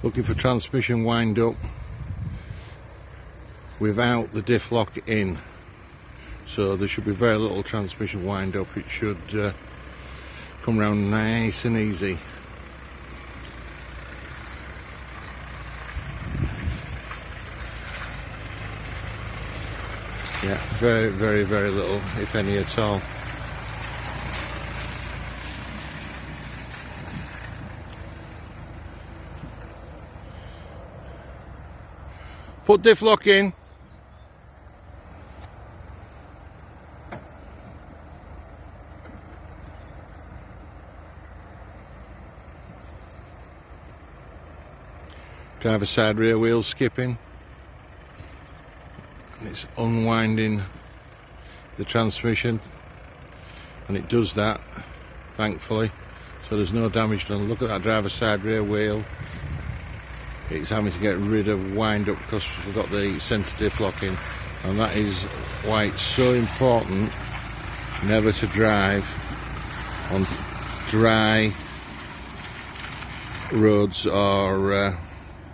Looking for transmission wind up without the diff lock in, so there should be very little transmission wind up. It should come round nice and easy. Yeah, very, very, very little, if any at all. Put diff lock in. Driver side rear wheel skipping. And it's unwinding the transmission. And it does that, thankfully. So there's no damage done. Look at that driver side rear wheel. It's having to get rid of wind up because we've got the centre diff lock in, and that is why it's so important never to drive on dry roads or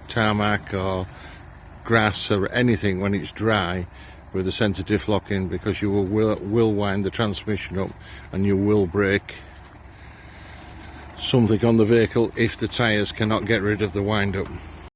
tarmac or grass or anything when it's dry with the centre diff lock in, because you will wind the transmission up and you will break something on the vehicle if the tyres cannot get rid of the wind up.